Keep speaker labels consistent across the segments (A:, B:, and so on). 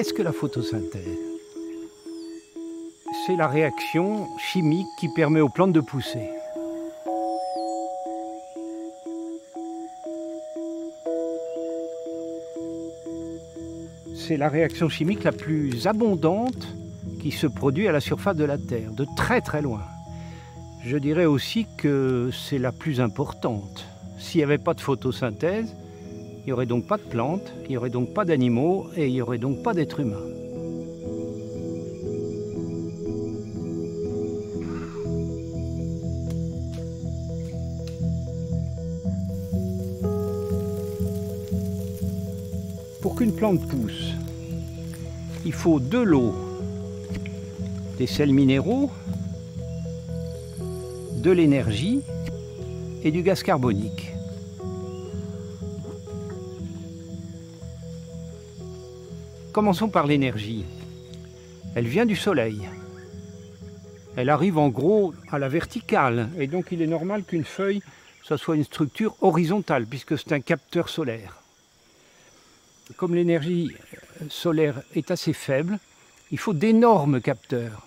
A: Qu'est-ce que la photosynthèse? C'est la réaction chimique qui permet aux plantes de pousser. C'est la réaction chimique la plus abondante qui se produit à la surface de la Terre, de très très loin. Je dirais aussi que c'est la plus importante. S'il n'y avait pas de photosynthèse, il n'y aurait donc pas de plantes, il n'y aurait donc pas d'animaux et il n'y aurait donc pas d'êtres humains. Pour qu'une plante pousse, il faut de l'eau, des sels minéraux, de l'énergie et du gaz carbonique. Commençons par l'énergie. Elle vient du soleil. Elle arrive en gros à la verticale et donc il est normal qu'une feuille, ça soit une structure horizontale puisque c'est un capteur solaire. Comme l'énergie solaire est assez faible, il faut d'énormes capteurs.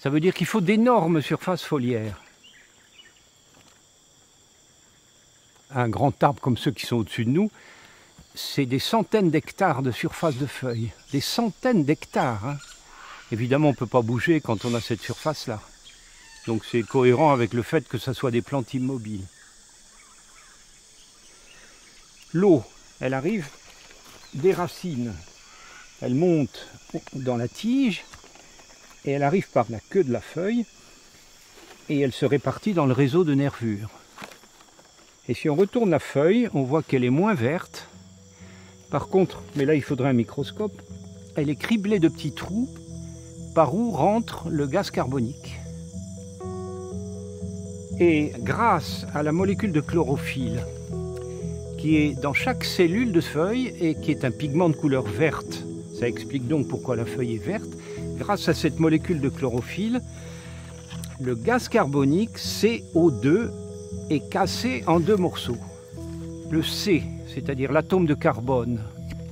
A: Ça veut dire qu'il faut d'énormes surfaces foliaires. Un grand arbre comme ceux qui sont au-dessus de nous, c'est des centaines d'hectares de surface de feuilles. Des centaines d'hectares. Hein. Évidemment, on ne peut pas bouger quand on a cette surface-là. Donc c'est cohérent avec le fait que ce soit des plantes immobiles. L'eau, elle arrive des racines. Elle monte dans la tige et elle arrive par la queue de la feuille et elle se répartit dans le réseau de nervures. Et si on retourne la feuille, on voit qu'elle est moins verte. Par contre, mais là il faudrait un microscope, elle est criblée de petits trous par où rentre le gaz carbonique. Et grâce à la molécule de chlorophylle qui est dans chaque cellule de feuille et qui est un pigment de couleur verte, ça explique donc pourquoi la feuille est verte, grâce à cette molécule de chlorophylle, le gaz carbonique CO2 est cassé en deux morceaux. Le C, c'est-à-dire l'atome de carbone,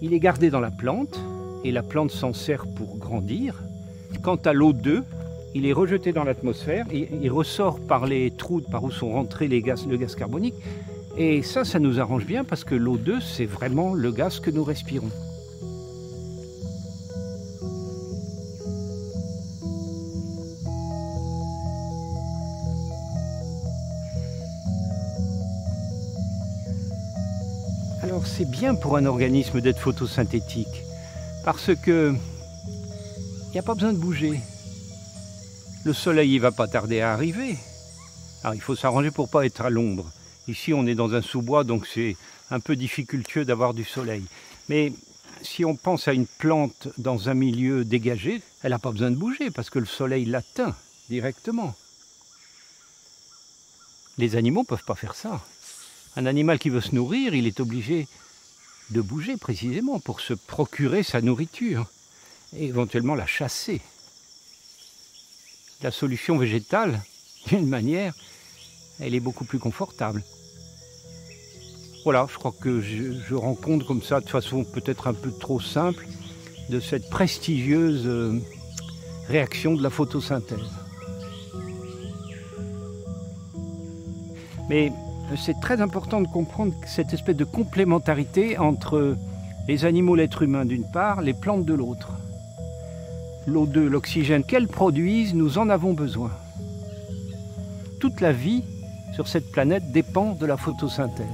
A: il est gardé dans la plante et la plante s'en sert pour grandir. Quant à l'O2, il est rejeté dans l'atmosphère et il ressort par les trous par où sont rentrés le gaz carbonique. Et ça nous arrange bien parce que l'O2, c'est vraiment le gaz que nous respirons. Alors c'est bien pour un organisme d'être photosynthétique parce que il n'y a pas besoin de bouger. Le soleil il va pas tarder à arriver. Alors il faut s'arranger pour pas être à l'ombre. Ici on est dans un sous-bois donc c'est un peu difficultueux d'avoir du soleil. Mais si on pense à une plante dans un milieu dégagé, elle n'a pas besoin de bouger parce que le soleil l'atteint directement. Les animaux ne peuvent pas faire ça. Un animal qui veut se nourrir, il est obligé de bouger précisément pour se procurer sa nourriture et éventuellement la chasser. La solution végétale, d'une manière, elle est beaucoup plus confortable. Voilà, je crois que je rends compte comme ça, de façon peut-être un peu trop simple, de cette prestigieuse réaction de la photosynthèse. Mais c'est très important de comprendre cette espèce de complémentarité entre les animaux, l'être humain d'une part, les plantes de l'autre. L'O2, l'oxygène qu'elles produisent, nous en avons besoin. Toute la vie sur cette planète dépend de la photosynthèse.